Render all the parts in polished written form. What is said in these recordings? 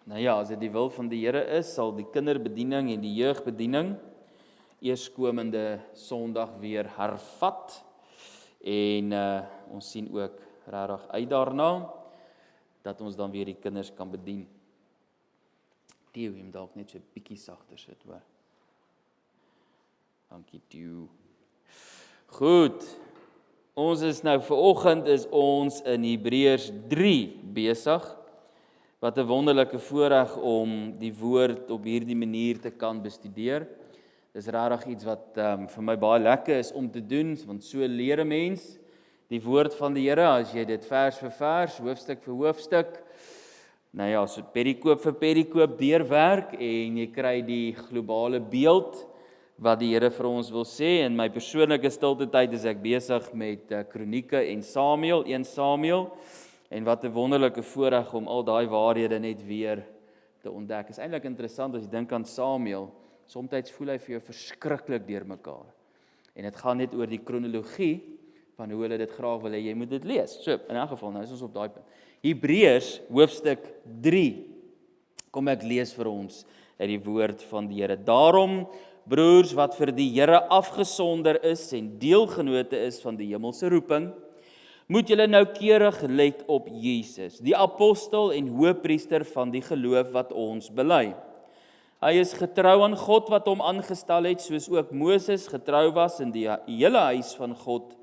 Nou ja, as dit die wil van die Here is, sal die kinderbediening en die jeugbediening eerskomende Sondag weer hervat. En ons sien ook regtig uit daarna dat ons dan weer die kinders kan bedien. Theo, jy moet dalk net so 'n bietjie sagter sit, hoor. Dankie, Theo. Goed. Ons is nou vanoggend is ons in Hebreërs 3 besig. Wat 'n wonderlike voorreg om die woord op hierdie manier te kan bestudeer. Dis regtig iets wat vir my baie lekker is om te doen, want so leer 'n mens die woord van die Here as jy dit vers vir vers, hoofstuk vir hoofstuk, nou ja, so perikoop vir perikoop deurwerk en jy kry die globale beeld wat die Here vir ons wil sê. In my persoonlike stilte tyd is ek besig met Kronieke en Samuel, 1 Samuel. En wat 'n wonderlike voorreg om al daai waarhede net weer te ontdek. Is eintlik interessant as jy dink aan Samuel. Somstyds voel hy vir jou verskriklik deurmekaar. En dit gaan net oor die kronologie van hoe hulle dit graag wil hê jy moet dit lees. So, in 'n geval, nou is ons op daai punt. Hebreërs hoofstuk 3. Kom ek lees vir ons uit die woord van die Here. Daarom, broers wat vir die Here afgesonder is en deelgenote is van die hemelse roeping, moet julle noukeurig let op Jesus, die apostel en hoëpriester van die geloof wat ons bely. Hy is getrou aan God wat hom aangestel het, soos ook Moses getrou was in die hele huis van God.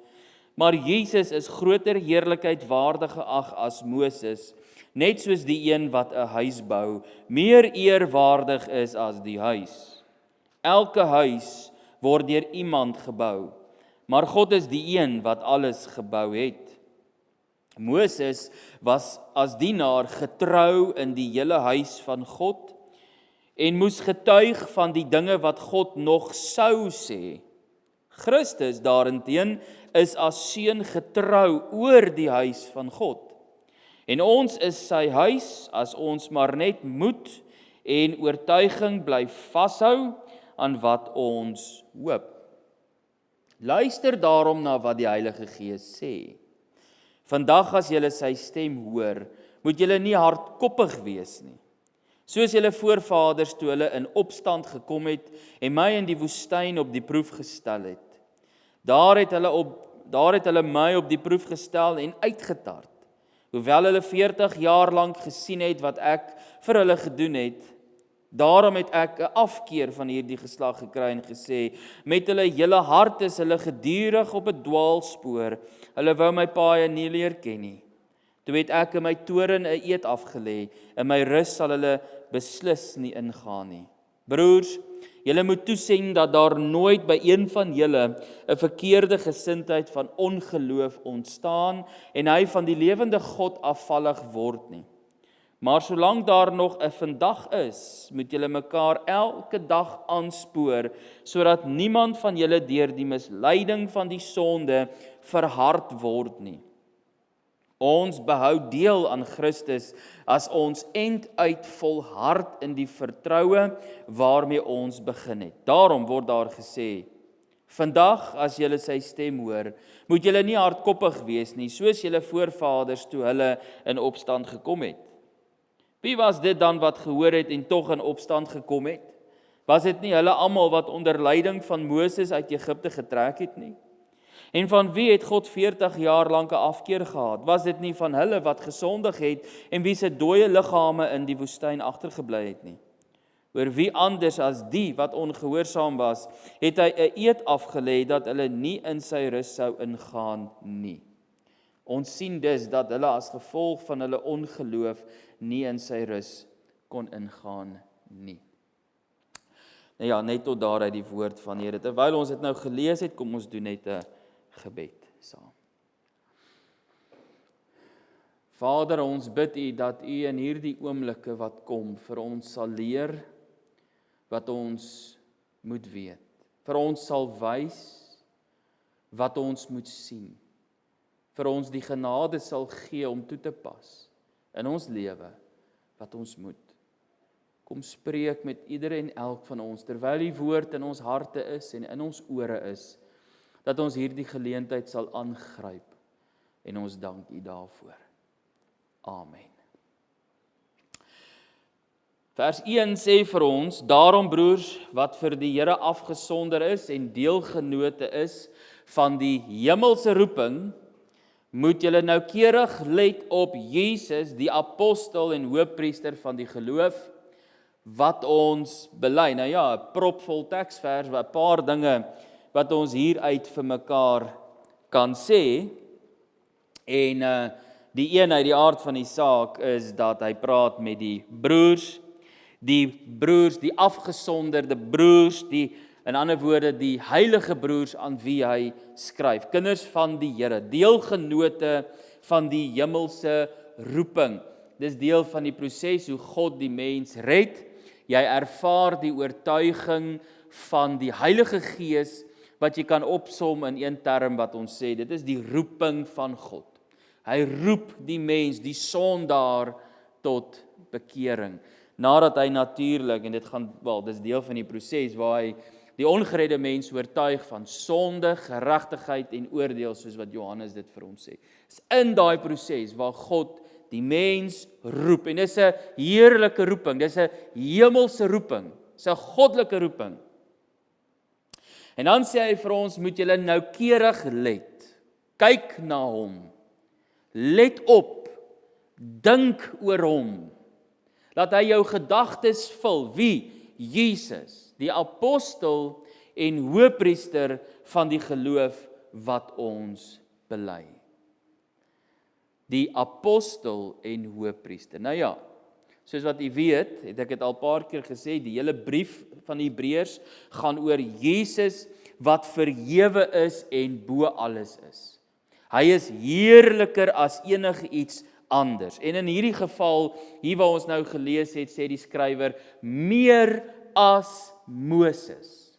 Maar Jesus is groter heerlikheid waardig geag as Moses, net soos die een wat 'n huis bou, meer eerwaardig is as die huis. Elke huis word deur iemand gebou, maar God is die een wat alles gebou het. Moses was as dienaar getrou in die hele huis van God en moes getuig van die dinge wat God nog sou sê. Christus daarenteen is as seun getrou oor die huis van God. En ons is sy huis as ons maar net moed en oortuiging bly vashou aan wat ons hoop. Luister daarom na wat die Heilige Gees sê. Vandag as julle sy stem hoor, moet julle nie hardkoppig wees nie. Soos julle voorvaders toe hulle in opstand gekom het en my in die woestyn op die proef gestel het. Daar het hulle my op die proef gestel en uitgetart. Hoewel hulle 40 jaar lank gesien het wat ek vir hulle gedoen het, daarom het ek 'n afkeer van hierdie geslag gekry en gesê, met hulle hele hart is hulle gedurig op 'n dwaalspoor, hulle wou my paaie nie leer ken nie. Toe het ek in my toorn 'n eed afgelê, in my rus sal hulle beslis nie ingaan nie. Broers, julle moet toesien dat daar nooit by een van julle 'n verkeerde gesindheid van ongeloof ontstaan en hy van die lewende God afvallig word nie. Maar solank daar nog 'n vandag is, moet julle mekaar elke dag aanspoor, sodat niemand van julle deur die misleiding van die sonde verhard word nie. Ons behou deel aan Christus as ons enduit volhard in die vertroue waarmee ons begin het. Daarom word daar gesê, vandag as julle sy stem hoor, moet julle nie hardkoppig wees nie, soos julle voorvaders toe hulle in opstand gekom het. Wie was dit dan wat gehoor het en tog in opstand gekom het? Was dit nie hulle almal wat onder leiding van Moses uit Egipte getrek het nie? En van wie het God 40 jaar lank 'n afkeer gehad? Was dit nie van hulle wat gesondig het en wie se dooie liggame in die woestyn agtergebly het nie? Oor wie anders as die wat ongehoorsaam was, het hy 'n eed afgelê dat hulle nie in sy rus sou ingaan nie. Ons sien dus dat hulle as gevolg van hulle ongeloof nie in sy rus kon ingaan nie. Nou ja, net tot daar uit die woord van die Here. Terwyl ons dit nou gelees het, kom ons doen net 'n gebed saam. Vader, ons bid U dat U in hierdie oomblikke wat kom vir ons sal leer wat ons moet weet. Vir ons sal wys wat ons moet sien. Vir ons die genade sal gee om toe te pas in ons lewe wat ons moet. Kom spreek met ieder en elk van ons terwyl die woord in ons harte is en in ons ore is, dat ons hierdie geleentheid sal aangryp en ons dank U daarvoor. Amen. Vers 1 sê vir ons, daarom broers, wat vir die Here afgesonder is en deelgenote is van die hemelse roeping, moet julle noukeurig let op Jesus, die apostel en hoëpriester van die geloof, wat ons bely. Nou ja, 'n propvol teksvers, 'n paar dinge wat ons hieruit vir mekaar kan sê. En die een uit die aard van die saak is dat hy praat met die broers, die afgesonderde broers, in ander woorde, die heilige broers aan wie hy skryf, kinders van die Here, deelgenote van die hemelse roeping. Dis deel van die proses hoe God die mens red. Jy ervaar die oortuiging van die Heilige Gees, wat jy kan opsom in een term wat ons sê, dit is die roeping van God. Hy roep die mens, die sondaar, tot bekering. Nadat hy natuurlik, en dis deel van die proses, waar hy die ongeredde mens oortuig van sonde, geregtigheid en oordeel, soos wat Johannes dit vir ons sê. Dis in daai proses waar God die mens roep, en dis 'n heerlike roeping, dis 'n hemelse roeping, dis 'n goddelike roeping. En dan sê hy vir ons, moet julle noukeurig let, kyk na hom, let op, dink oor hom, laat hy jou gedagtes vul. Wie? Jesus, die apostel en hoëpriester van die geloof wat ons bely. Die apostel en hoëpriester. Nou ja, soos wat u weet, het ek dit al 'n paar keer gesê, die hele brief van die Hebreërs gaan oor Jesus wat verhewe is en bo alles is. Hy is heerliker as enige iets anders. En in hierdie geval, hier waar ons nou gelees het, sê die skrywer, meer as Moses.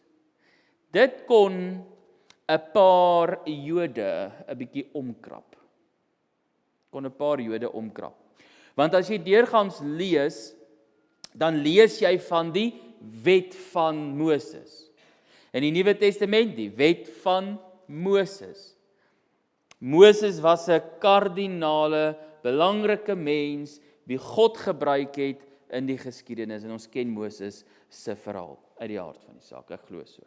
Dit kon 'n paar Jode 'n bietjie omkrap. Want as jy deurgaans lees, dan lees jy van die wet van Moses. In die Nuwe Testament, die wet van Moses. Moses was 'n kardinale, belangrike mens wie God gebruik het in die geskiedenis. En ons ken Moses se verhaal uit die aard van die saak, ek glo so.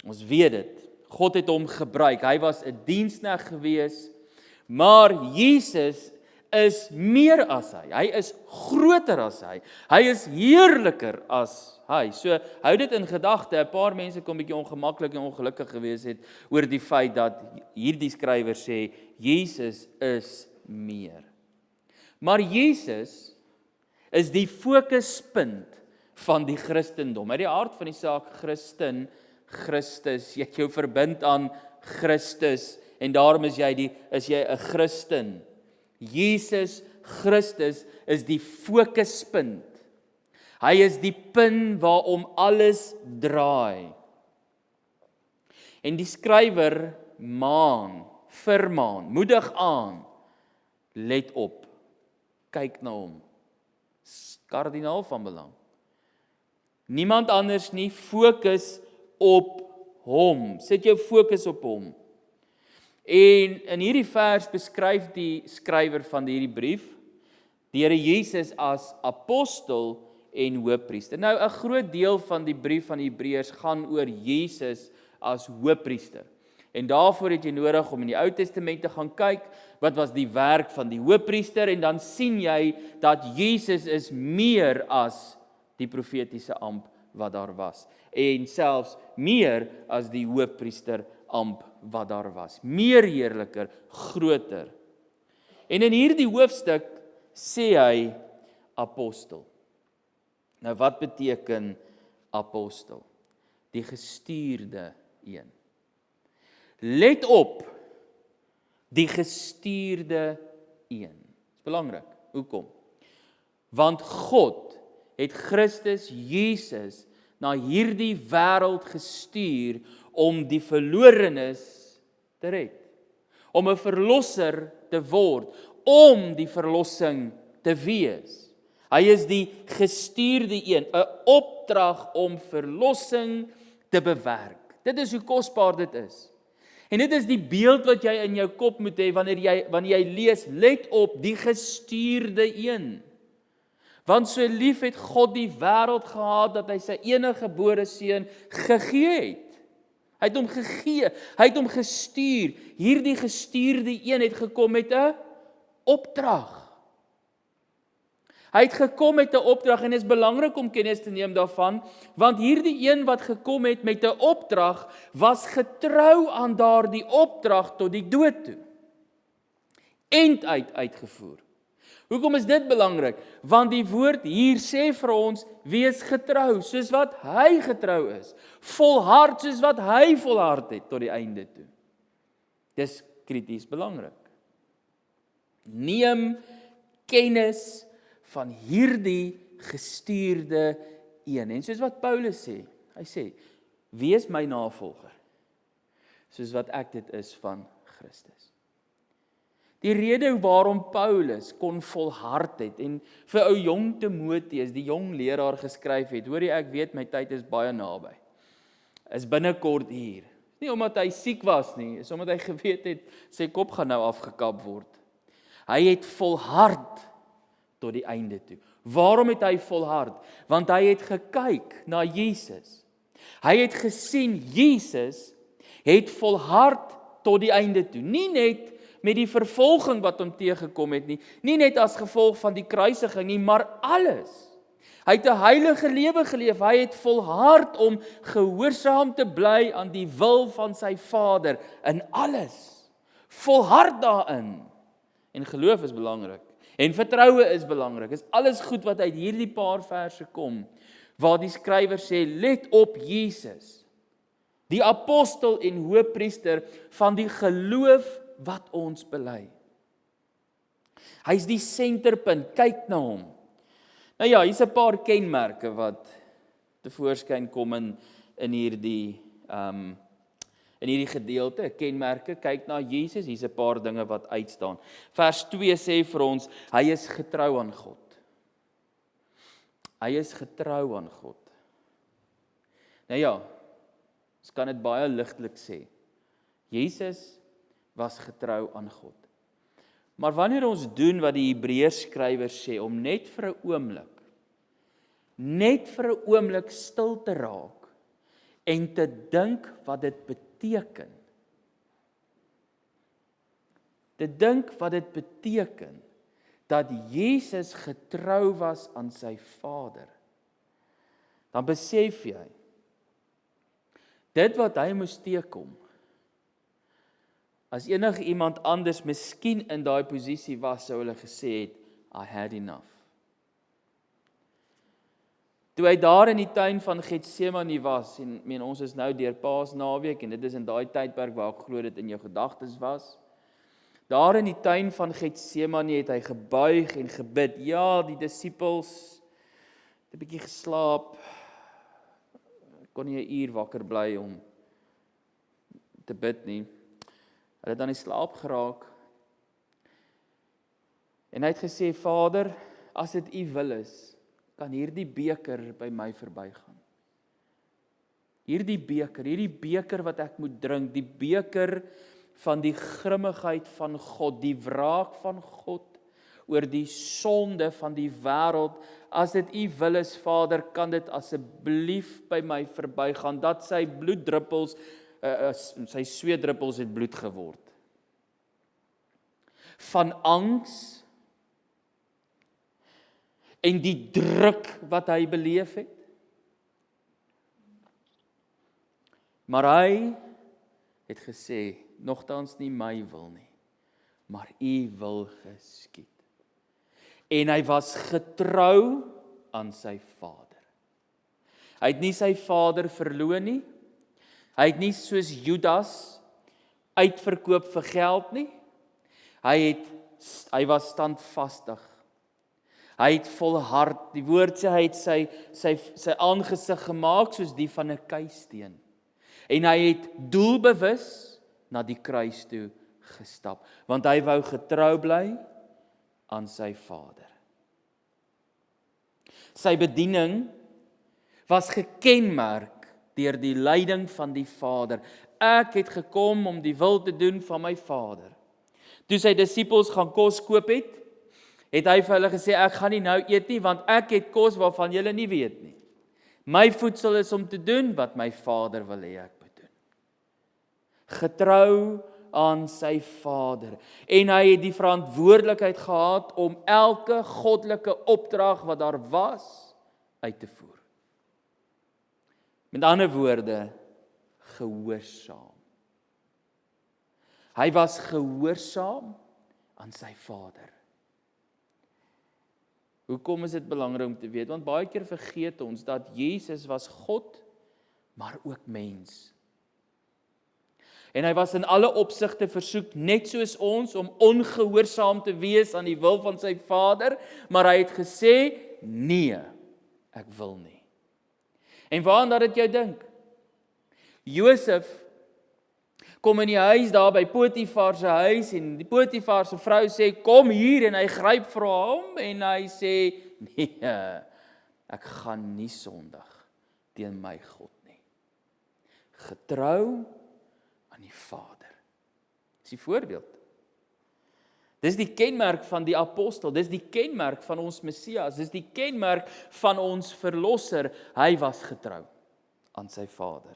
Ons weet dit, God het hom gebruik, hy was 'n diensknegt gewees, maar Jesus is meer as hy is groter as hy is heerliker as hy. So, hou dit in gedagte, 'n paar mense kon 'n bietjie ongemaklik en ongelukkig gewees het oor die feit dat hierdie skrywer sê, Jesus is meer. Maar Jesus is die fokuspunt van die Christendom. Uit die aard van die saak, Christus, jy het jou verbind aan Christus, en daarom is jy 'n Christen. Jesus Christus is die fokuspunt. Hy is die punt waarom alles draai. En die skrywer vermaan, moedig aan, let op, kyk na hom. Kardinaal van belang. Niemand anders nie, fokus op hom. Sit jou fokus op hom. En in hierdie vers beskryf die skrywer van hierdie brief die Here Jesus as apostel en hoëpriester. Nou, 'n groot deel van die brief van die Hebreërs gaan oor Jesus as hoëpriester. En daarvoor het jy nodig om in die Ou Testament te gaan kyk, wat was die werk van die hoëpriester, en dan sien jy dat Jesus is meer as die profetiese amp wat daar was, en selfs meer as die hoëpriester amp wat daar was. Meer heerliker, groter. En in hierdie hoofstuk sê hy apostel. Nou wat beteken apostel? Die gestuurde een. Let op, die gestuurde een. Dis belangrik. Hoekom? Want God het Christus Jesus na hierdie wêreld gestuur om die verlorenes te red. Om 'n verlosser te word, om die verlossing te wees. Hy is die gestuurde een, 'n opdrag om verlossing te bewerk. Dit is hoe kosbaar dit is. En dit is die beeld wat jy in jou kop moet hê wanneer jy lees, let op die gestuurde een. Want so lief het God die wêreld gehad, dat hy sy enige gebore seun gegee het. Hy het hom gegee, hy het hom gestuur. Hierdie gestuurde een het gekom met 'n opdrag. Hy het gekom met 'n opdrag en dit is belangrik om kennis te neem daarvan, want hierdie een wat gekom het met 'n opdrag, was getrou aan daardie opdrag tot die dood toe. End uitgevoer. Hoekom is dit belangrik? Want die woord hier sê vir ons, wees getrou, soos wat hy getrou is. Volhard, soos wat hy volhard het, tot die einde toe. Dis krities belangrik. Neem kennis van hierdie gestuurde een. En soos wat Paulus sê, hy sê, wees my navolger, soos wat ek dit is van Christus. Die rede waarom Paulus kon volhard het en vir ou jong Timoteus, die jong leraar geskryf het, hoorie ek weet my tyd is baie naby, is binnekort hier. Nie omdat hy siek was nie, is omdat hy geweet het, sy kop gaan nou afgekap word. Hy het volhard tot die einde toe. Waarom het hy volhard? Want hy het gekyk na Jesus. Hy het gesien, Jesus het volhard tot die einde toe. Nie net met die vervolging wat hom teëgekom het nie, nie net as gevolg van die kruisiging nie, maar alles. Hy het 'n heilige lewe geleef, hy het volhard om gehoorsaam te bly aan die wil van sy Vader in alles. Volhard daarin. En geloof is belangrik. En vertroue is belangrik. Is alles goed wat uit hierdie paar verse kom, waar die skrywer sê, let op Jesus, die apostel en hoëpriester van die geloof wat ons bely. Hy is die senterpunt, kyk na hom. Nou ja, hier's 'n paar kenmerke wat tevoorskyn kom in hierdie gedeelte, kenmerke, kyk na Jesus, hier's 'n paar dinge wat uitstaan. Vers 2 sê vir ons, hy is getrou aan God. Hy is getrou aan God. Nou ja, ons kan dit baie ligtelik sê. Jesus was getrou aan God. Maar wanneer ons doen wat die Hebreërs skrywer sê, om net vir 'n oomblik stil te raak en te dink wat dit beteken. Te dink wat dit beteken dat Jesus getrou was aan sy Vader. Dan besef jy, dit wat hy moes teekom, as enige iemand anders miskien in daai posisie was, sou hulle gesê het, I had enough. Toe hy daar in die tuin van Getsemane was, en ons is nou deur Paasnaweek, en dit is in daai tydperk waar ek glo dit in jou gedagtes was, daar in die tuin van Getsemane het hy gebuig en gebid. Ja, die disippels het 'n bietjie geslaap, kon nie 'n uur wakker bly om te bid nie. Hulle het aan die slaap geraak. En hy het gesê, Vader, as dit U wil is, kan hierdie beker by my verbygaan. Hierdie beker wat ek moet drink, die beker van die grimmigheid van God, die wraak van God oor die sonde van die wêreld, as dit U wil is, Vader, kan dit asseblief by my verbygaan, dat sy bloeddruppels, sy sweetdruppels het bloed geword. Van angs en die druk wat hy beleef het. Maar hy het gesê, nogtans nie my wil nie, maar U wil geskied. En hy was getrou aan sy Vader. Hy het nie sy Vader verloon nie. Hy het nie soos Judas uitverkoop vir geld nie. Hy was standvastig. Hy het volhard. Die woord sê hy het sy aangesig gemaak soos die van 'n keisteen. En hy het doelbewus na die kruis toe gestap, want hy wou getrou bly aan sy Vader. Sy bediening was gekenmerk deur die leiding van die Vader. Ek het gekom om die wil te doen van my Vader. Toe sy disippels gaan kos koop het, het hy vir hulle gesê, ek gaan nie nou eet nie, want ek het kos waarvan julle nie weet nie. My voedsel is om te doen wat my Vader wil hê ek moet doen. Getrou aan sy Vader. En hy het die verantwoordelikheid gehad om elke goddelike opdrag wat daar was, uit te voer. Met ander woorde, gehoorsaam. Hy was gehoorsaam aan sy Vader. Hoekom is dit belangrik om te weet? Want baie keer vergeet ons dat Jesus was God, maar ook mens. En hy was in alle opsigte versoek, net soos ons, om ongehoorsaam te wees aan die wil van sy Vader, maar hy het gesê, nee, ek wil nie. En waaraan dat dit jou dink? Josef kom in die huis daar by Potifar se huis en die Potifar se vrou sê, kom hier, en hy gryp vir hom en hy sê, nee, ek gaan nie sondig teen my God nie. Getrou aan die Vader. Dis die voorbeeld. Dis die kenmerk van die apostel, dis die kenmerk van ons Messias, dis die kenmerk van ons verlosser. Hy was getrou aan sy Vader.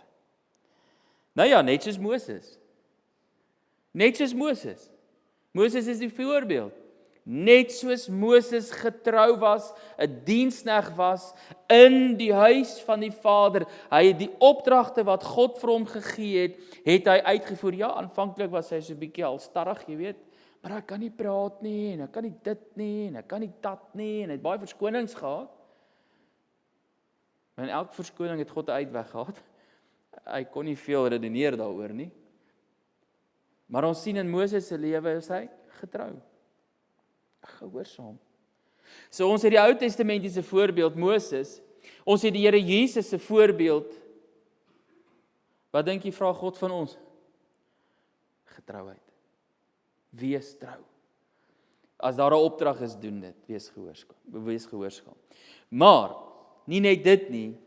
Nou ja, net soos Moses. Net soos Moses. Moses is die voorbeeld. Net soos Moses getrou was, 'n diensknegt was in die huis van die Vader. Hy het die opdragte wat God vir hom gegee het hy uitgevoer. Ja, aanvanklik was hy so 'n bietjie halstarrig, jy weet, maar ek kan nie praat nie, en ek kan nie dit nie, en ek kan nie dat nie, en hy het baie verskonings gehad. Maar in elke verskoning het God 'n uitweg gehad. Hy kon nie veel redeneer daaroor nie. Maar ons sien in Moses se lewe is hy getrou. Gehoorsaam. So ons het die Ou Testamentiese voorbeeld Moses. Ons het die Here Jesus se voorbeeld. Wat dink jy vra God van ons? Getrouheid. Wees trou. As daar 'n opdrag is, doen dit. Wees gehoorsaam. Maar nie net dit nie.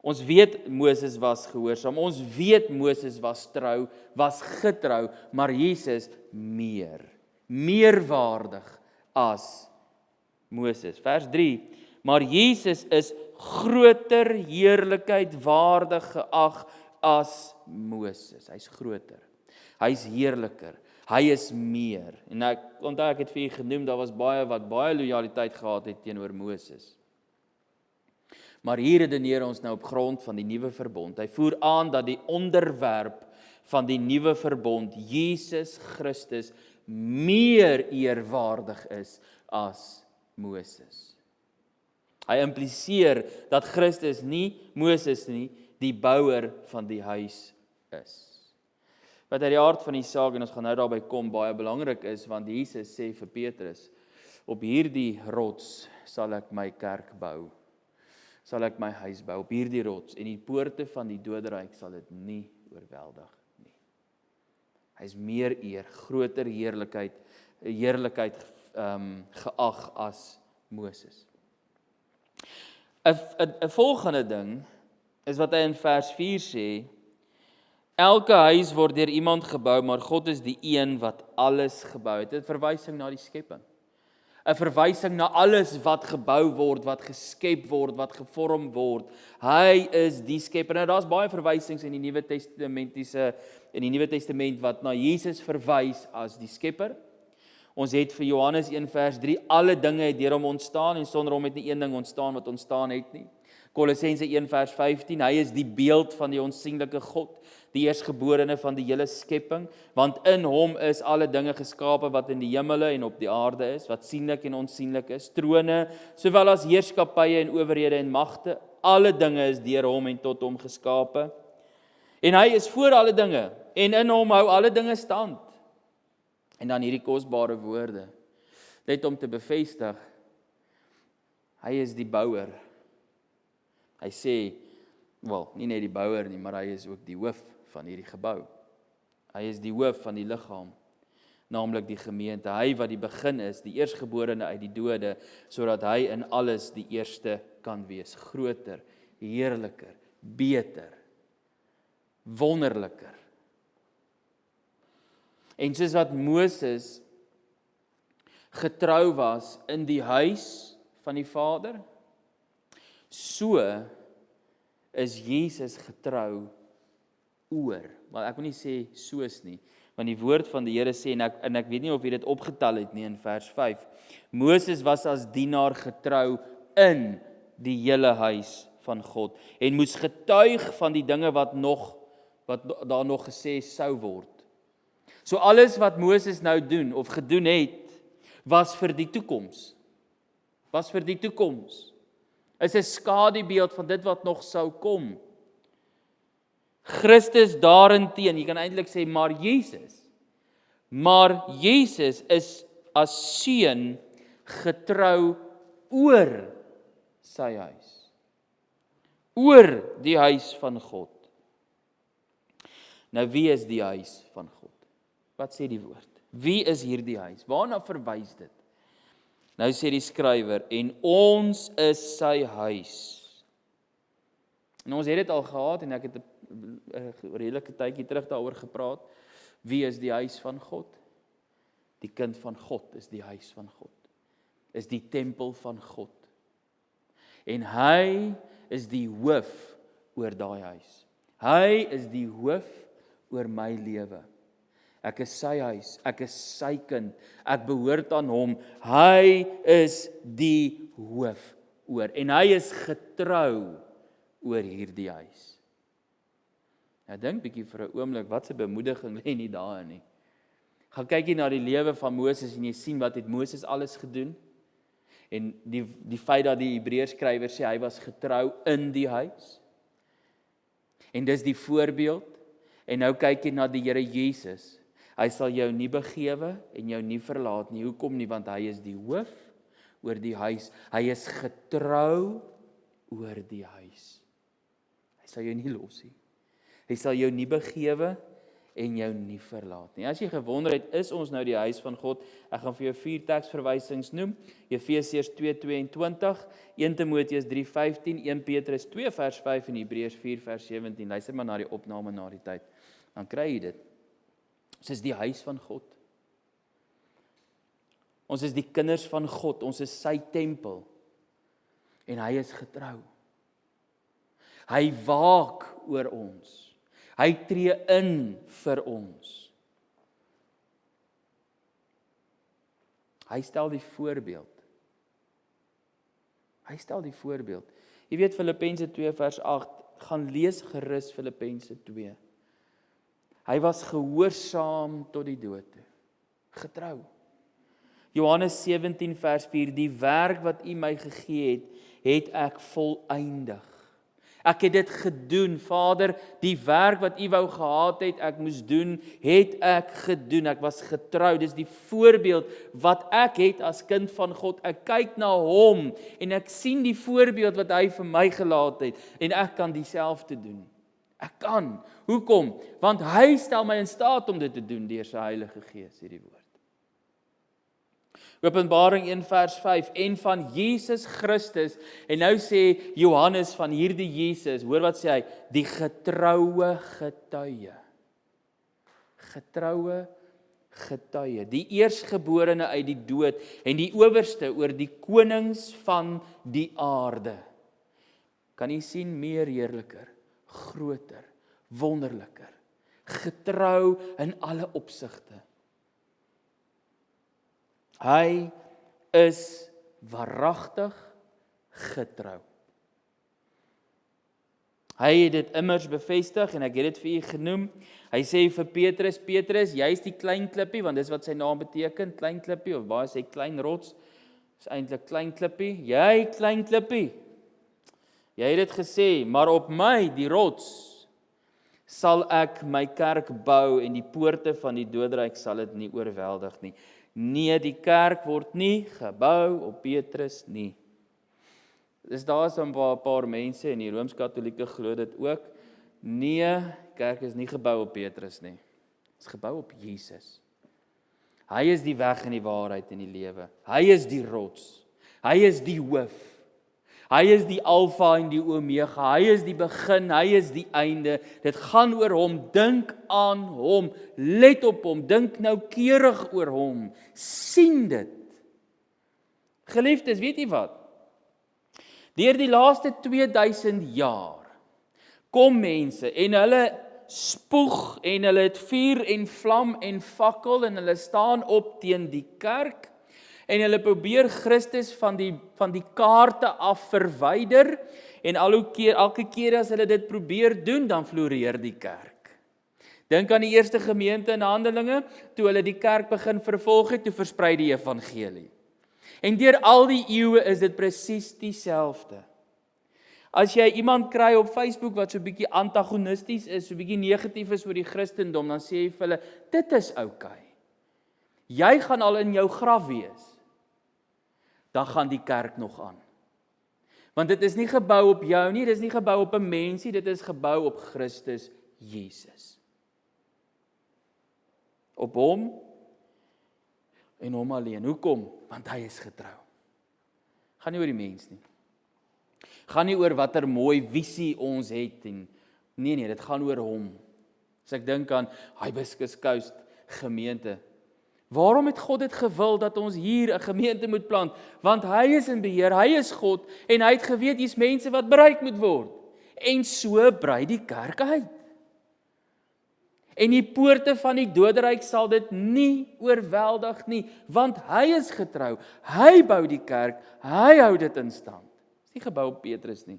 Ons weet Moses was gehoorsaam. Ons weet Moses was trou, was getrou, maar Jesus meerwaardig as Moses. Vers 3. Maar Jesus is groter heerlikheid waardig geag as Moses. Hy's groter. Hy's heerliker. Hy is meer. En ek onthou ek het vir julle genoem, daar was baie wat baie lojaliteit gehad het teenoor Moses. Maar hier redeneer ons nou op grond van die nuwe verbond. Hy voer aan dat die onderwerp van die nuwe verbond, Jesus Christus, meer eerwaardig is as Moses. Hy impliseer dat Christus nie Moses nie, die bouer van die huis is. Wat uit die aard van die saak, en ons gaan nou daarby kom, baie belangrik is, want Jesus sê vir Petrus, op hierdie rots sal ek my kerk bou. Sal ek my huis bou, op hierdie rots, en die poorte van die doderyk sal dit nie oorweldig nie. Hy is meer eer, groter heerlikheid geag as Moses. 'n volgende ding is wat hy in vers 4 sê, elke huis word deur iemand gebou, maar God is die een wat alles gebou het. 'n verwysing na die skepping. 'n verwysing na alles wat gebou word, wat geskep word, wat gevorm word. Hy is die skepper. Nou daar's baie verwysings in die Nuwe Testament wat na Jesus verwys as die skepper. Ons het vir Johannes 1 vers 3, alle dinge het deur hom ontstaan en sonder hom het nie een ding ontstaan wat ontstaan het nie. Kolossense 1 vers 15, hy is die beeld van die onsigbare God, die eerstgeborene van die hele skepping, want in hom is alle dinge geskape wat in die hemele en op die aarde is, wat sienlik en onsienlik is, trone, sowel as heerskappye en owerhede en magte, alle dinge is deur hom en tot hom geskape. En hy is voor alle dinge, en in hom hou alle dinge stand. En dan hierdie kosbare woorde, net om te bevestig, hy is die bouer. Hy sê, nie net die bouer nie, maar hy is ook die hoof van hierdie gebou. Hy is die hoof van die liggaam, naamlik die gemeente. Hy wat die begin is, die eerstgeborene uit die dode, sodat hy in alles die eerste kan wees. Groter, heerliker, beter, wonderliker. En soos wat Moses getrou was in die huis van die Vader, so is Jesus getrou oor. Maar ek wil nie sê soos nie, want die woord van die Here sê, en ek weet nie of jy dit opgetel het nie in vers 5, Moses was as dienaar getrou in die hele huis van God, en moes getuig van die dinge wat daar nog gesê sou word. So alles wat Moses nou doen, of gedoen het, was vir die toekoms. Was vir die toekoms. Is 'n skadubeeld van dit wat nog sou kom. Christus daarenteen, jy kan eintlik sê, maar Jesus is as seun getrou oor sy huis. Oor die huis van God. Nou wie is die huis van God? Wat sê die woord? Wie is hierdie huis? Waarna verwys dit? Nou sê die skrywer, en ons is sy huis. En ons het dit al gehad, en ek het 'n redelike tydjie terug daaroor gepraat. Wie is die huis van God? Die kind van God is die huis van God. Is die tempel van God. En hy is die hoof oor daai huis. Hy is die hoof oor my lewe. Ek is sy huis, ek is sy kind, ek behoort aan hom. Hy is die hoof oor, en hy is getrou oor hierdie huis. Nou dink bietjie vir 'n oomblik, wat 'n bemoediging lê nie daarin nie. Gaan kyk jy na die lewe van Moses en jy sien wat het Moses alles gedoen. En die feit dat die Hebreërskrywer sê hy was getrou in die huis. En dis die voorbeeld. En nou kyk jy na die Here Jesus. Hy sal jou nie begewe en jou nie verlaat nie. Hoekom nie? Want hy is die hoof oor die huis. Hy is getrou oor die huis. Hy sal jou nie los nie. Hy sal jou nie begewe en jou nie verlaat nie. As jy gewonder het, is ons nou die huis van God? Ek gaan vir jou 4 teksverwysings noem. Efesiërs 2:22, 1 Timoteus 3:15, 1 Petrus 2 vers 5 en Hebreërs 4 vers 17. Luister maar na die opname na die tyd. Dan kry jy dit. Ons is die huis van God. Ons is die kinders van God. Ons is sy tempel. En hy is getrou. Hy waak oor ons. Hy tree in vir ons. Hy stel die voorbeeld. Hy stel die voorbeeld. Jy weet Filippense 2 vers 8, gaan lees gerus Filippense 2. Hy was gehoorsaam tot die dood toe. Getrou. Johannes 17 vers 4, die werk wat U my gegee het ek volëindig. Ek het dit gedoen, Vader, die werk wat U wou gehad het, ek moes doen, het ek gedoen. Ek was getrou. Dis die voorbeeld wat ek het as kind van God. Ek kyk na hom en ek sien die voorbeeld wat hy vir my gelaat het en ek kan dieselfde doen. Ek kan. Hoekom? Want hy stel my in staat om dit te doen deur sy Heilige Gees, hierdie woord. Openbaring 1 vers 5, en van Jesus Christus, en nou sê Johannes van hierdie Jesus, hoor wat sê hy, die getroue getuie. Getroue getuie, die eersgeborene uit die dood, en die owerste oor die konings van die aarde. Kan jy sien, meer heerliker, groter, wonderliker, getrou in alle opsigte. Hy is waaragtig getrou. Hy het dit immers bevestig en ek het dit vir u genoem. Hy sê vir Petrus, Petrus, jy is die klein klippie, want dis wat sy naam beteken, klein klippie, of baie sê klein rots, is eintlik klein klippie. Jy klein klippie. Jy het dit gesê, maar op my, die rots, sal ek my kerk bou en die poorte van die doodryk sal dit nie oorweldig nie. Nee, die kerk word nie gebou op Petrus nie. Daar is 'n paar mense en die Rooms-Katolieke glo dit ook. Nee, kerk is nie gebou op Petrus nie. Dit is gebou op Jesus. Hy is die weg en die waarheid en die lewe. Hy is die rots. Hy is die hoof. Hy is die alfa en die omega. Hy is die begin, hy is die einde. Dit gaan oor hom. Dink aan hom. Let op hom. Dink noukeurig oor hom. Sien dit. Geliefdes, weet jy wat? Deur die laaste 2000 jaar kom mense en hulle spoeg en hulle het vuur en vlam en fakkel en hulle staan op teen die kerk en hulle probeer Christus van die kaarte af verwyder en elke keer as hulle dit probeer doen, dan floreer die kerk. Dink aan die eerste gemeente in Handelinge, toe hulle die kerk begin vervolg het, toe versprei die evangelie. En deur al die eeue is dit presies dieselfde. As jy iemand kry op Facebook wat so bietjie antagonisties is, so bietjie negatief is oor die Christendom, dan sê jy vir hulle, dit is oukei. Jy gaan al in jou graf wees. Dan gaan die kerk nog aan. Want dit is nie gebou op jou nie, dit is nie gebou op 'n mens nie, dit is gebou op Christus Jesus. Op hom en hom alleen. Hoekom? Want hy is getrou. Gaan nie oor die mens nie. Gaan nie oor watter mooi visie ons het en nee, dit gaan oor hom. As ek dink aan Hibiscus Coast gemeente. Waarom het God dit gewil dat ons hier 'n gemeente moet plant? Want hy is in beheer, hy is God en hy het geweet hier's mense wat bereik moet word. En so brei die kerk uit. En die poorte van die doderyk sal dit nie oorweldig nie, want hy is getrou. Hy bou die kerk, hy hou dit in stand. Dis nie gebou op Petrus nie.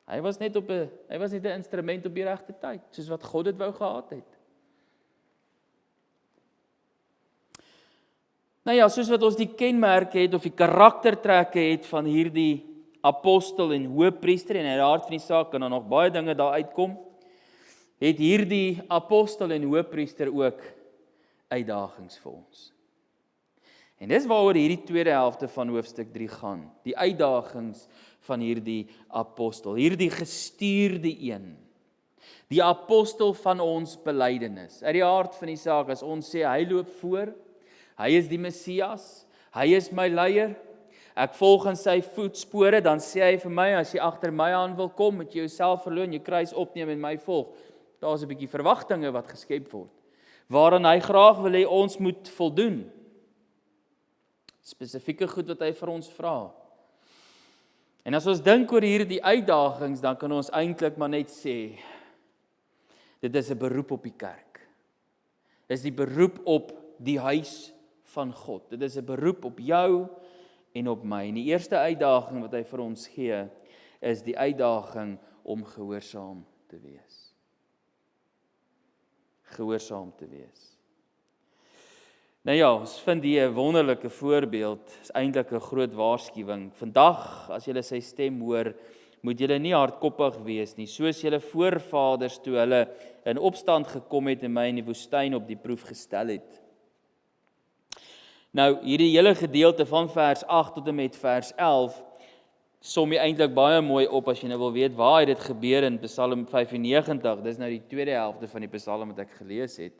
Hy was net 'n instrument op die regte tyd, soos wat God dit wou gehad het. Nou ja, soos wat ons die kenmerke het of die karaktertrekke het van hierdie apostel en hoëpriester en in die aard van die saak kan daar nog baie dinge daar uitkom, het hierdie apostel en hoëpriester ook uitdagings vir ons. En dis waaroor hierdie tweede helfte van hoofstuk 3 gaan, die uitdagings van hierdie apostel, hierdie gestuurde een, die apostel van ons belydenis. Uit die aard van die saak, as ons sê, hy loop voor, hy is die Messias, hy is my leier, ek volg in sy voetspore, dan sê hy vir my, as jy agter my aan wil kom, moet jy jouself verloon, jou kruis opneem en my volg. Daar is 'n bietjie verwagtinge wat geskep word, waaraan hy graag wil hê ons moet voldoen. Spesifieke goed wat hy vir ons vra. En as ons dink oor hierdie uitdagings, dan kan ons eintlik maar net sê, dit is 'n beroep op die kerk. Dit is die beroep op die huis van God. Dit is 'n beroep op jou en op my. En die eerste uitdaging wat hy vir ons gee, is die uitdaging om gehoorsaam te wees. Gehoorsaam te wees. Nou ja, ons vind hier 'n wonderlike voorbeeld, is eintlik 'n groot waarskuwing. Vandag, as julle sy stem hoor, moet julle nie hardkoppig wees nie, soos julle voorvaders toe hulle in opstand gekom het en my in die woestyn op die proef gestel het. Nou, hierdie hele gedeelte van vers 8 tot en met vers 11, som jy eintlik baie mooi op as jy nou wil weet waar het dit gebeur in Psalm 95, dis nou die tweede helfte van die Psalm wat ek gelees het.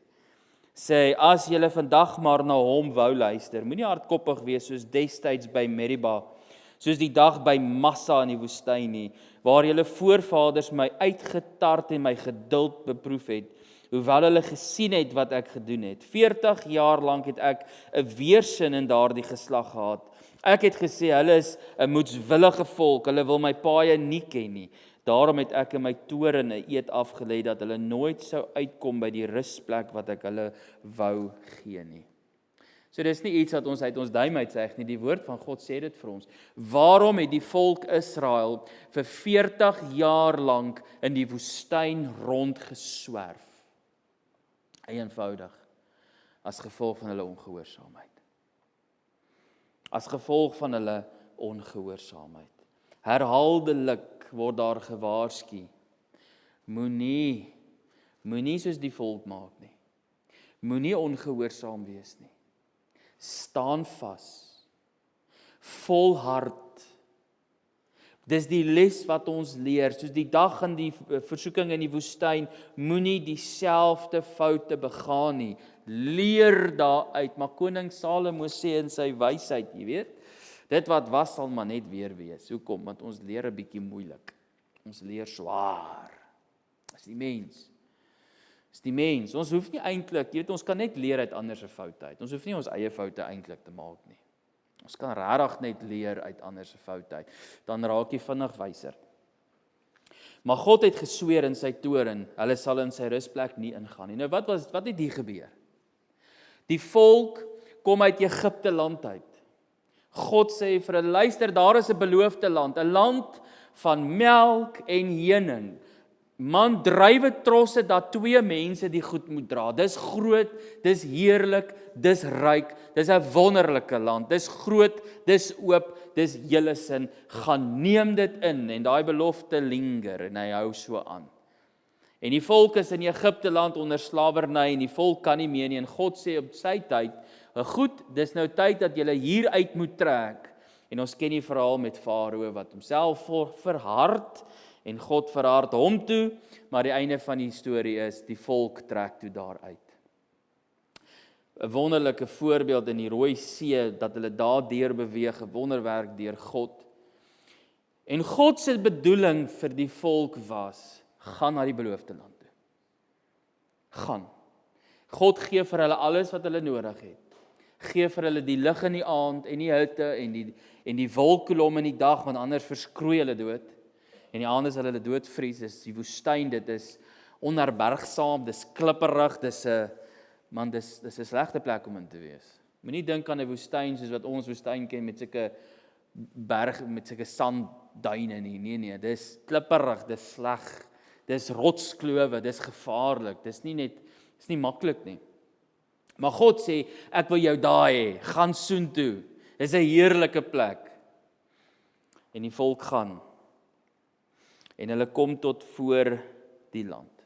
Sê, as julle vandag maar na hom wou luister, moenie hardkoppig wees soos destyds by Meriba, soos die dag by Massa in die woestyn nie, waar julle voorvaders my uitgetart en my geduld beproef het, hoewel hulle gesien het wat ek gedoen het. 40 jaar lank het ek 'n weersin in daardie geslag gehad. Ek het gesê, hulle is 'n moedswillige volk, hulle wil my paaie nie ken nie. Daarom het ek in my toorn 'n eed afgelê dat hulle nooit sou uitkom by die rusplek wat ek hulle wou gee nie. So dis nie iets wat ons uit ons duim uit sê nie, die woord van God sê dit vir ons. Waarom het die volk Israel vir 40 jaar lank in die woestyn rondgeswerf? Eenvoudig, as gevolg van hulle ongehoorsaamheid. As gevolg van hulle ongehoorsaamheid. Herhaaldelik word daar gewaarsku. Moenie soos die volk maak nie. Moenie ongehoorsaam wees nie. Staan vas. Volhard. Dis die les wat ons leer, soos die dag in die versoeking in die woestyn, moenie dieselfde foute begaan nie. Leer daaruit, maar koning Salomo sê in sy wysheid, jy weet, dit wat was sal maar net weer wees. Hoekom? Want ons leer 'n bietjie moeilik. Ons leer swaar. Dis die mens. Dis die mens. Ons hoef nie eintlik, jy weet, ons kan net leer uit ander se foute uit. Ons hoef nie ons eie foute eintlik te maak nie. Ons kan regtig net leer uit ander se foute uit. Dan raak jy vinnig wyser. Maar God het gesweer in sy toorn, hulle sal in sy rusplek nie ingaan nie. Nou wat het hier gebeur? Die volk kom uit Egipte land uit. God sê vir hulle, luister, daar is 'n beloofde land, 'n land van melk en honing. Man, drywe trosse dat 2 mense die goed moet dra. Dis groot, dis heerlik, dis ryk, dis 'n wonderlike land. Dis groot, dis oop, dis hele sin. Gaan neem dit in en daai belofte linger en hy hou so aan. En die volk is in Egipte land onder slawerny en die volk kan nie meer nie. En God sê op sy tyd, goed, dis nou tyd dat julle hier uit moet trek. En ons ken die verhaal met Farao wat homself verhard en God verhard hom toe, maar die einde van die storie is, die volk trek toe daar uit. 'n Wonderlike voorbeeld in die Rooi See, dat hulle daardeur beweeg, 'n wonderwerk deur God. En God se bedoeling vir die volk was, gaan na die beloofde land toe. Gaan. God gee vir hulle alles wat hulle nodig het. Gee vir hulle die lig in die aand en die hitte en die wolkkolom in die dag, want anders verskroei hulle dood. En die aand is hulle doodvries, dis die woestyn, dit is onherbergsaam, dis klipperig, dis 'n slegte plek om in te wees. Moenie dink aan 'n woestyn soos wat ons woestyn ken met sulke berg met sulke sandduine nie. Nee, dis klipperig, dis sleg, dis rotsklowe, dis gevaarlik, dis nie maklik nie. Maar God sê, ek wil jou daar hê, gaan soontoe. Dis 'n heerlike plek. En die volk gaan. En hulle kom tot voor die land.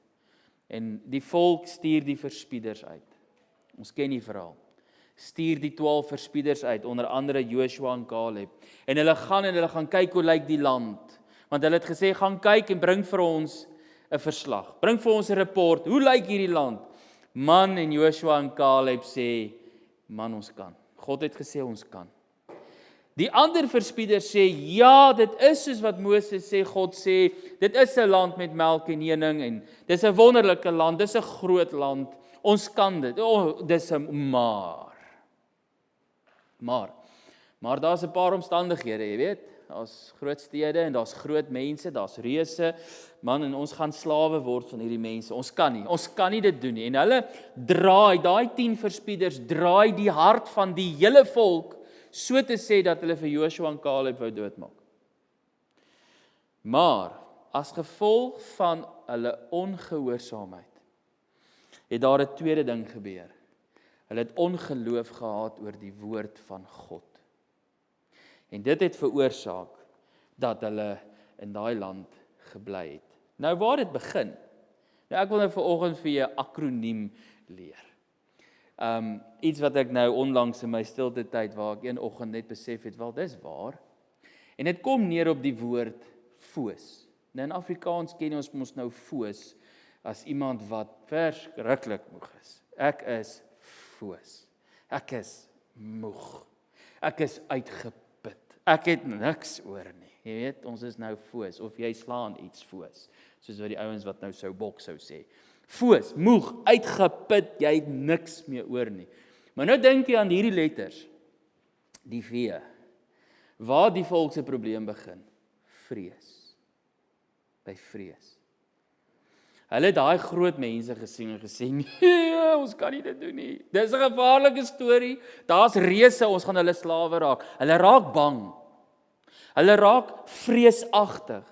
En die volk stuur die verspieders uit. Ons ken die verhaal. Stuur die 12 verspieders uit, onder andere Joshua en Caleb. En hulle gaan kyk hoe lyk die land. Want hulle het gesê, gaan kyk en bring vir ons 'n verslag. Bring vir ons 'n rapport, hoe lyk hierdie land? Man, en Joshua en Caleb sê, man, ons kan. God het gesê, ons kan. Die ander verspieders sê, ja, dit is soos wat Moses sê, God sê, dit is 'n land met melk en honing, en dis 'n wonderlike land, dis 'n groot land, ons kan dit, dis 'n maar daar's 'n paar omstandighede, jy weet, daar's groot stede, en daar's groot mense, daar's reuse, man, en ons gaan slawe word van hierdie mense, ons kan nie dit doen nie, en hulle daai 10 verspieders draai die hart van die hele volk, so te sê dat hulle vir Joshua en Caleb wou doodmaak. Maar, as gevolg van hulle ongehoorsaamheid, het daar 'n tweede ding gebeur. Hulle het ongeloof gehad oor die woord van God. En dit het veroorsaak dat hulle in daai land gebly het. Nou waar dit begin? Nou ek wil nou vanoggend vir jou 'n akroniem leer. Iets wat ek nou onlangs in my stilte tyd, waar ek een oggend net besef het, wel dis waar. En dit kom neer op die woord foos. Nou in Afrikaans ken ons mos nou foos as iemand wat verskriklik moeg is. Ek is foos. Ek is moeg. Ek is uitgeput. Ek het niks oor nie. Jy weet, ons is nou foos, of jy slaan iets foos, soos wat die ouens wat nou sou bok sou sê. Foos, moeg, uitgeput, jy het niks meer oor nie. Maar nou dink jy aan hierdie letters, die V, waar die volk se probleem begin, vrees, by vrees. Hulle het daai groot mense gesien en gesê, nee, ons kan nie dit doen nie, dis 'n gevaarlike storie, daar's reuse, ons gaan hulle slawe raak. Hulle raak bang, hulle raak vreesagtig,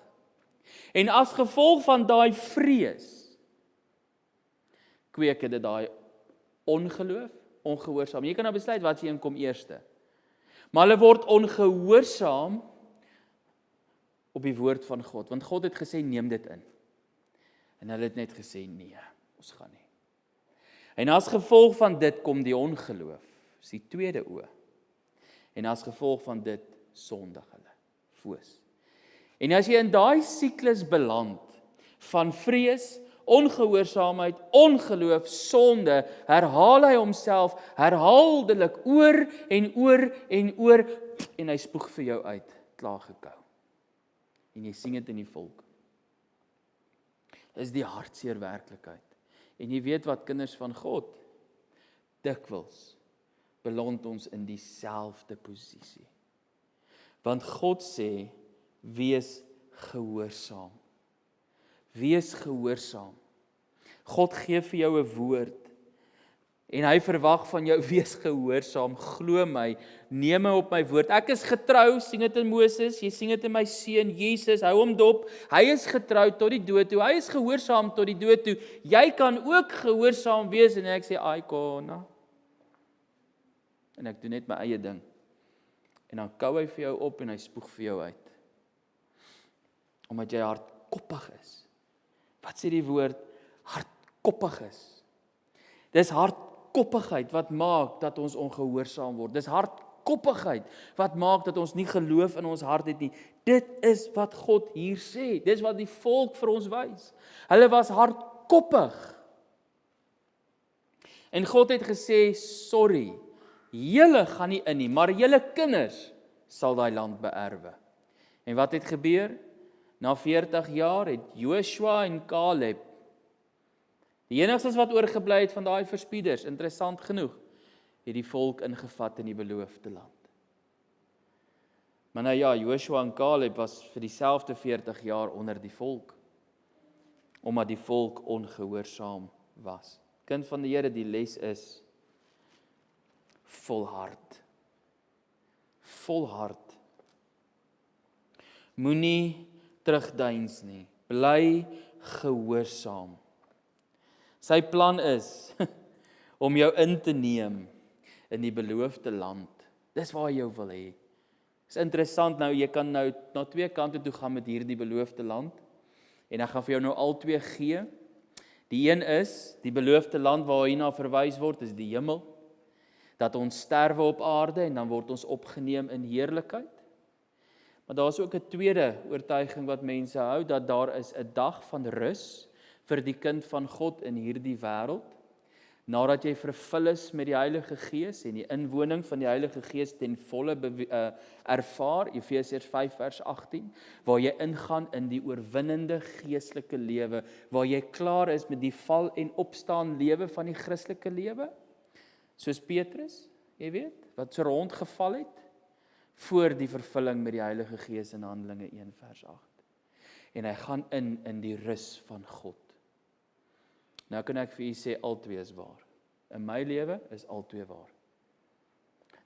en as gevolg van daai vrees, kweek dit daai ongeloof, ongehoorsaam. Jy kan nou besluit wat se een kom eerste. Maar hulle word ongehoorsaam op die woord van God, want God het gesê neem dit in. En hulle het net gesê nee, ons gaan nie. En as gevolg van dit kom die ongeloof, is die tweede oë. En as gevolg van dit sondig hulle, foos. En as jy in daai siklus beland van vrees, ongehoorsaamheid, ongeloof, sonde, herhaal hy homself herhaaldelik oor en oor en oor, en hy spoeg vir jou uit, klaar gekou. En jy sien dit in die volk. Dis die hartseer werklikheid. En jy weet wat kinders van God dikwels beland ons in dieselfde posisie. Want God sê, wees gehoorsaam. Wees gehoorsaam. God gee vir jou 'n woord, en hy verwag van jou, wees gehoorsaam, glo my, neem my op my woord. Ek is getrou, sien dit in Moses, jy sien dit in my seun Jesus, hou hom dop, hy is getrou tot die dood toe, hy is gehoorsaam tot die dood toe, jy kan ook gehoorsaam wees, en ek sê, Aikona, en ek doen net my eie ding, en dan kou hy vir jou op, en hy spoeg vir jou uit, omdat jy hardkoppig is. Wat sê die woord? Hardkoppig is. Dis hardkoppigheid wat maak dat ons ongehoorsaam word. Dis hardkoppigheid wat maak dat ons nie geloof in ons hart het nie. Dit is wat God hier sê. Dis wat die volk vir ons wys. Hulle was hardkoppig. En God het gesê, sorry, julle gaan nie in nie, maar julle kinders sal daai land beerwe. En wat het gebeur? Na 40 jaar het Joshua en Caleb, die enigstes wat oorgebly het van daai verspieders, interessant genoeg, het die volk ingevat in die beloofde land. Maar nou ja, Joshua en Caleb was vir dieselfde 40 jaar onder die volk, omdat die volk ongehoorsaam was. Kind van die Here, die les is, volhard. Volhard. Moenie terugdeins nie, bly gehoorsaam. Sy plan is om jou in te neem in die beloofde land. Dis waar hy jou wil hê. Dis interessant nou, jy kan nou na twee kante toe gaan met hierdie beloofde land, en ek gaan vir jou nou al twee gee. Die een is, die beloofde land waar hierna verwys word, is die hemel, dat ons sterwe op aarde, en dan word ons opgeneem in heerlikheid. Maar daar is ook 'n tweede oortuiging wat mense hou, dat daar is 'n dag van rus vir die kind van God in hierdie wêreld, nadat jy vervul is met die Heilige Gees en die inwoning van die Heilige Gees ten volle ervaar, Efesiërs 5 vers 18, waar jy ingaan in die oorwinnende geestelike lewe, waar jy klaar is met die val en opstaan lewe van die Christelike lewe, soos Petrus, jy weet, wat so rondgeval het, voor die vervulling met die Heilige Gees in Handelinge 1 vers 8. En hy gaan in die rus van God. Nou kan ek vir u sê, al twee is waar. In my lewe is al twee waar.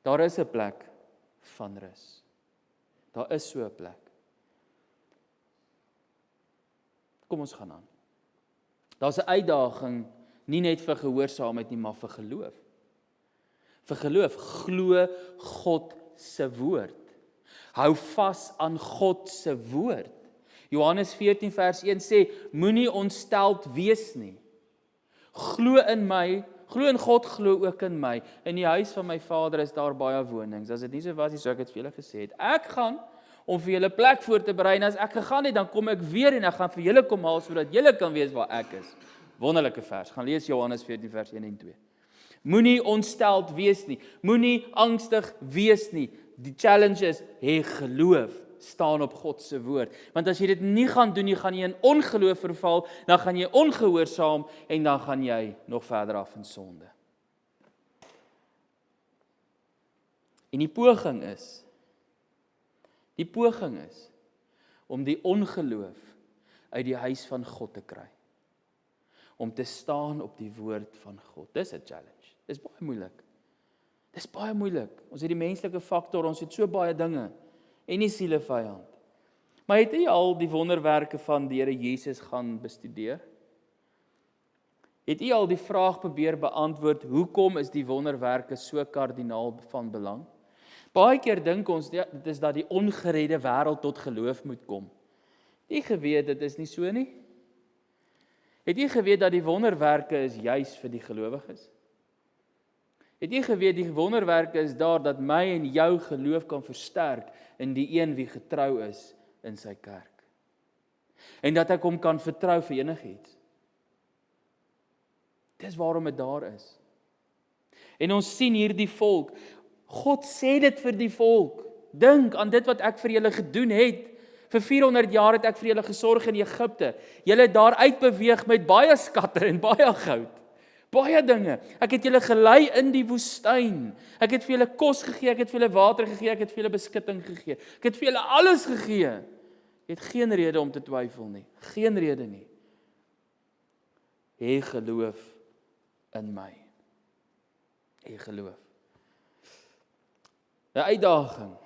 Daar is 'n plek van rus. Daar is so 'n plek. Kom ons gaan aan. Daar's 'n uitdaging, nie net vir gehoorsaamheid nie, maar vir geloof. Vir geloof, glo God se woord. Hou vas aan God se woord. Johannes 14 vers 1 sê, moenie ontsteld wees nie. Glo in my, glo in God, glo ook in my. In die huis van my Vader is daar baie wonings. As dit nie so was nie, sou ek dit vir julle gesê het. Ek gaan om vir julle plek voor te berei, en as ek gegaan het, dan kom ek weer en ek gaan vir julle kom haal, sodat julle kan weet waar ek is. Wonderlike vers. Gaan lees Johannes 14 vers 1 en 2. Moenie ontsteld wees nie. Moenie angstig wees nie. Die challenge is, hê geloof, staan op God se woord. Want as jy dit nie gaan doen nie, gaan jy in ongeloof verval, dan gaan jy ongehoorsaam, en dan gaan jy nog verder af in sonde. En die poging is, om die ongeloof uit die huis van God te kry. Om te staan op die woord van God. Dis 'n challenge. Dis baie moeilik. Dis baie moeilik. Ons het die menslike faktor, ons het so baie dinge, en die sielevyand. Maar het jy al die wonderwerke van die Here Jesus gaan bestudeer? Het jy al die vraag probeer beantwoord, hoekom is die wonderwerke so kardinaal van belang? Baie keer dink ons, dit is dat die ongeredde wêreld tot geloof moet kom. Het jy geweet, dit is nie so nie? Het jy geweet dat die wonderwerke is juis vir die gelowiges? Het jy geweet, die wonderwerke is daar, dat my en jou geloof kan versterk in die een wie getrou is in sy kerk. En dat ek hom kan vertrou vir enigiets. Dis waarom dit daar is. En ons sien hier die volk, God sê dit vir die volk, dink aan dit wat ek vir julle gedoen het. Vir 400 jaar het ek vir julle gesorg in Egipte. Julle het daar uitbeweeg met baie skatte en baie goud. Baie dinge. Ek het julle gelei in die woestyn. Ek het vir julle kos gegee, ek het vir julle water gegee, ek het vir julle beskutting gegee. Ek het vir julle alles gegee. Jy het geen rede om te twyfel nie. Geen rede nie. Hê geloof in my. Hê geloof. 'n Uitdaging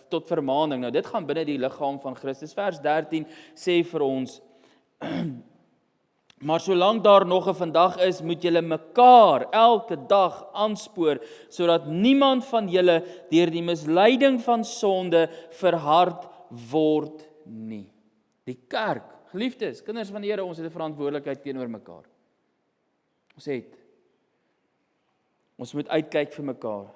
tot vermaaning. Nou dit gaan binne die liggaam van Christus. Vers 13 sê vir ons: Maar solank daar nog 'n vandag is, moet julle mekaar elke dag aanspoor, sodat niemand van julle deur die misleiding van sonde verhard word nie. Die kerk, geliefdes, kinders van die Here, ons het 'n verantwoordelikheid teenoor mekaar. Ons moet uitkyk vir mekaar.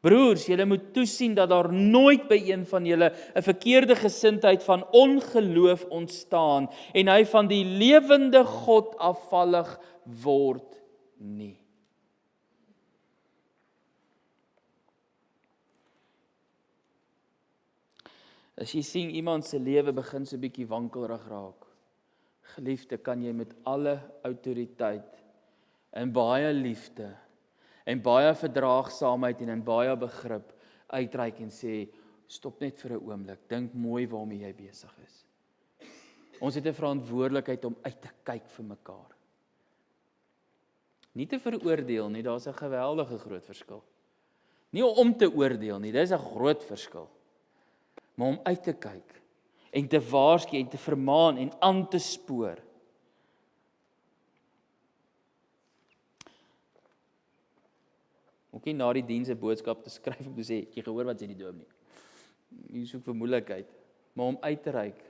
Broers, julle moet toesien dat daar nooit by een van julle 'n verkeerde gesindheid van ongeloof ontstaan en hy van die lewende God afvallig word nie. As jy sien iemand se lewe begin so 'n bietjie wankelrig raak, geliefde, kan jy met alle autoriteit en baie liefde en baie verdraagsaamheid en in baie begrip uitreik en sê, stop net vir 'n oomblik, dink mooi waarmee jy besig is. Ons het 'n verantwoordelikheid om uit te kyk vir mekaar. Nie te veroordeel nie, daar's 'n geweldige groot verskil. Nie om te oordeel nie, dis 'n groot verskil. Maar om uit te kyk en te waarsku en te vermaan en aan te spoor. Ook nie na die diens 'n boodskap te skryf om te sê, jy gehoor wat sê die dominee. Jy soek vir moeilikheid, maar om uit te reik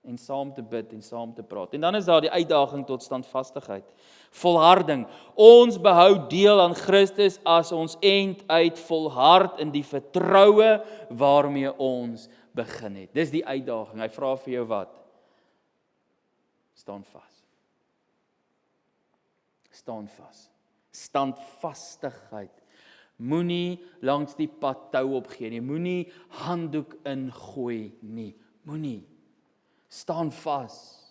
en saam te bid en saam te praat. En dan is daar die uitdaging tot standvastigheid. Volharding. Ons behou deel aan Christus as ons end uit volhard in die vertroue waarmee ons begin het. Dis die uitdaging. Hy vra vir jou wat? Staan vas. Staan vas. Standvastigheid. Moenie langs die pad tou opgee nie. Moenie handdoek ingooi nie. Moenie. Staan vas.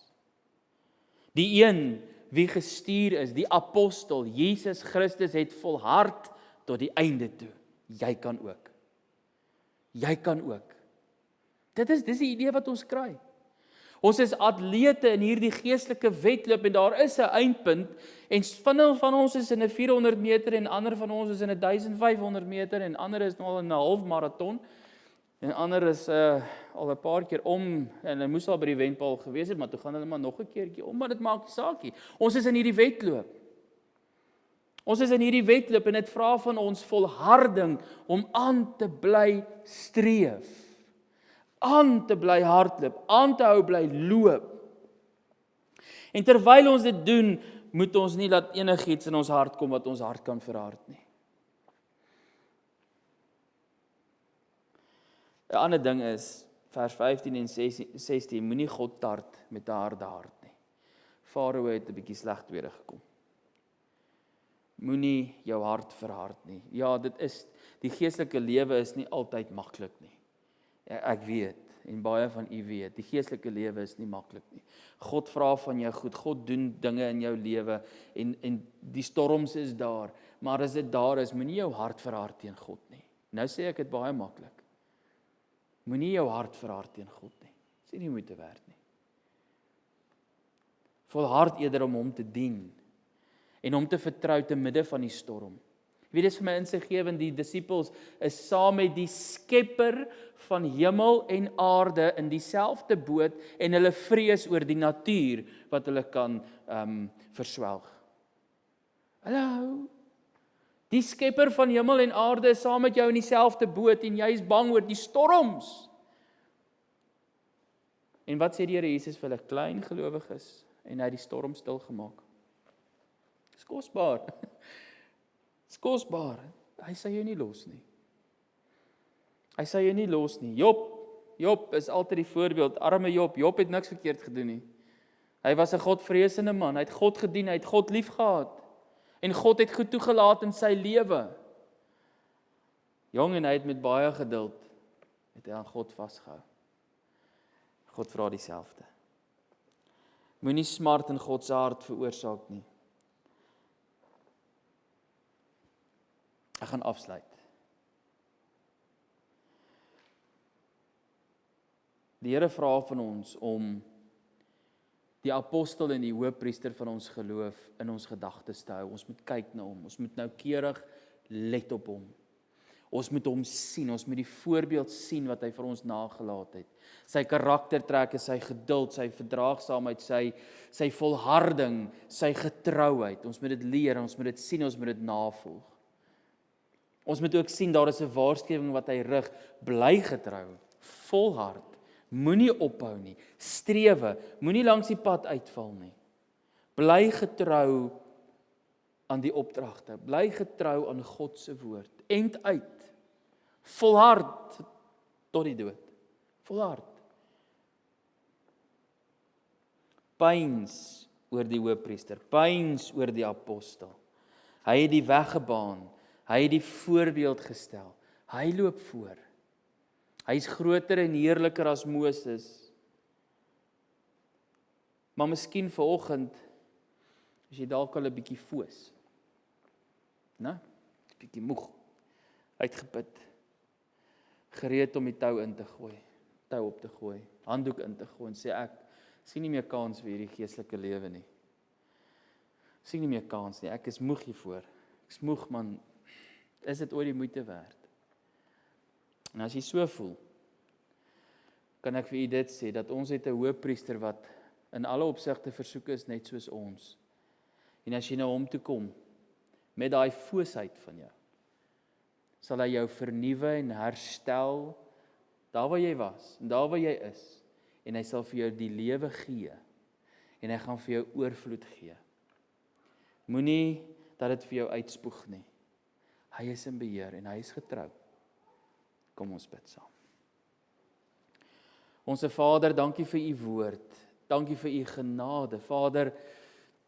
Die een wie gestuur is, die apostel, Jesus Christus het volhard tot die einde toe. Jy kan ook. Jy kan ook. Dis die idee wat ons kry. Ons is atlete in hierdie geestelike wedloop en daar is 'n eindpunt en van ons is in 'n 400 meter en ander van ons is in 'n 1500 meter en ander is nou al in 'n half maraton en ander is al 'n paar keer om en hulle moes al by die wenpaal gewees het, maar toe gaan hulle maar nog 'n keertjie om, maar dit maak nie saak nie. Ons is in hierdie wedloop. Ons is in hierdie wedloop en dit vra van ons volharding om aan te bly streef. Aan te bly hardloop, aan te hou bly loop. En terwyl ons dit doen, moet ons nie laat enigiets in ons hart kom wat ons hart kan verhard nie. 'n Ander ding is, vers 15 en 16, moenie God tart met 'n harde hart nie. Farao het 'n bietjie sleg tweede gekom. Moenie jou hart verhard nie. Ja, die geestelike lewe is nie altyd maklik nie. Ek weet, en baie van u weet, die geestelike lewe is nie maklik nie. God vra van jou goed, God doen dinge in jou lewe, en die storms is daar, maar as dit daar is, moenie jou hart verhard teen God nie. Nou sê ek dit baie maklik. Moenie jou hart verhard teen God nie. Dis nie moeite werd nie. Volhard eerder om hom te dien, en hom te vertrou te midde van die storm. Wie dis vir my insiggewend, die disippels is saam met die Skepper van hemel en aarde in dieselfde boot en hulle vrees oor die natuur wat hulle kan verswelg. Hallo, die Skepper van hemel en aarde is saam met jou in dieselfde boot en jy is bang oor die storms. En wat sê die Here Jesus vir hulle? Klein gelowiges, en hy het die storm stil gemaak. Dis kosbaar. Dis kosbaar. Hy sal jou nie los nie. Hy sal jou nie los nie. Job is altyd die voorbeeld. Arme Job het niks verkeerd gedoen nie. Hy was 'n Godvreesende man. Hy het God gedien, hy het God liefgehad. En God het goed toegelaat in sy lewe. Jong, en hy het met baie geduld het hy aan God vasgehou. God vra dieselfde. Moenie smart in God se hart veroorsaak nie. Ek gaan afsluit. Die Here vra van ons om die apostel en die hoëpriester van ons geloof in ons gedagtes te hou. Ons moet kyk na hom, ons moet noukeurig let op hom. Ons moet hom sien, ons moet die voorbeeld sien wat hy vir ons nagelaat het. Sy karaktertrekke, sy geduld, sy verdraagsaamheid, sy volharding, sy getrouheid. Ons moet dit leer, ons moet dit sien, ons moet dit navolg. Ons moet ook sien, daar is 'n waarskuwing wat hy rig, bly getrou, volhard, moenie ophou nie, strewe, moenie langs die pad uitval nie. Bly getrou aan die opdragte, bly getrou aan God se woord, end uit, volhard tot die dood, volhard. Pyns oor die hoëpriester, pyns oor die apostel. Hy het die weg gebaan, hy het die voorbeeld gestel, hy loop voor. Hy is groter en heerliker as Moses. Maar miskien vanoggend is jy dalk al 'n bietjie foos. Né? 'n Bietjie moeg, uitgeput. Gereed om die tou in te gooi, tou op te gooi, handdoek in te gooi en sê ek sien nie meer kans vir hierdie geestelike lewe nie. Sien nie meer kans nie. Ek is moeg hiervoor. Ek is moeg, man. Is dit ooit die moeite werd? En as jy so voel, kan ek vir u dit sê, dat ons het 'n hoëpriester wat in alle opsigte versoek is net soos ons. En as jy na hom toe kom, met daai foosheid van jou, sal hy jou vernuwe en herstel, daar waar jy was, en daar waar jy is, en hy sal vir jou die lewe gee, en hy gaan vir jou oorvloed gee. Moenie dat dit vir jou uitspoeg nie. Hy is in beheer en hy is getrou. Kom ons bid saam. Onse Vader, dankie vir u woord. Dankie vir u genade. Vader,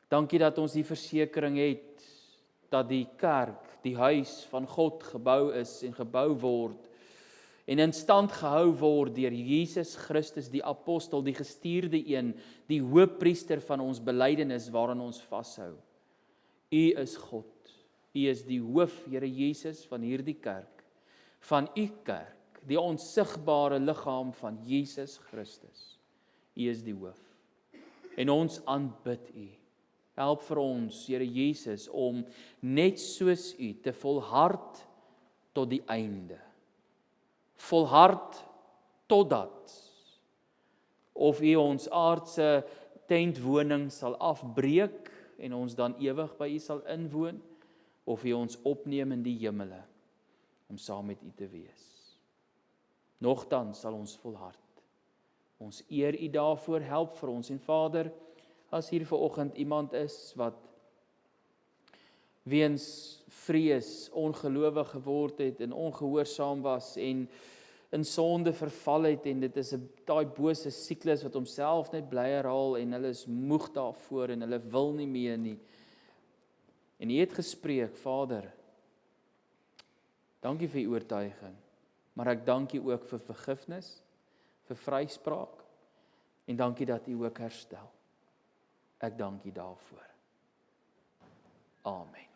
dankie dat ons die versekering het dat die kerk, die huis van God gebou is en gebou word en in stand gehou word deur Jesus Christus, die apostel, die gestuurde een, die hoëpriester van ons belydenis waaraan ons vashou. U is God. U is die hoof, Here Jesus, van hierdie kerk, van u kerk, die onsigbare liggaam van Jesus Christus. U is die hoof. En ons aanbid u. Help vir ons, Here Jesus, om net soos u te volhard tot die einde. Volhard totdat of u ons aardse tentwoning sal afbreek en ons dan ewig by u sal inwoon, of u ons opneem in die hemele om saam met u te wees. Nogtans sal ons volhard. Ons eer u daarvoor, help vir ons. En Vader, as hier vanoggend iemand is wat weens vrees ongelowig geword het en ongehoorsaam was en in sonde verval het, en dit is daai bose siklus wat homself net bly herhaal en hulle is moeg daarvoor en hulle wil nie meer nie. En u het gespreek, Vader, dankie vir u oortuiging, maar ek dank u ook vir vergifnis, vir vryspraak, en dankie dat u ook herstel. Ek dank u daarvoor. Amen.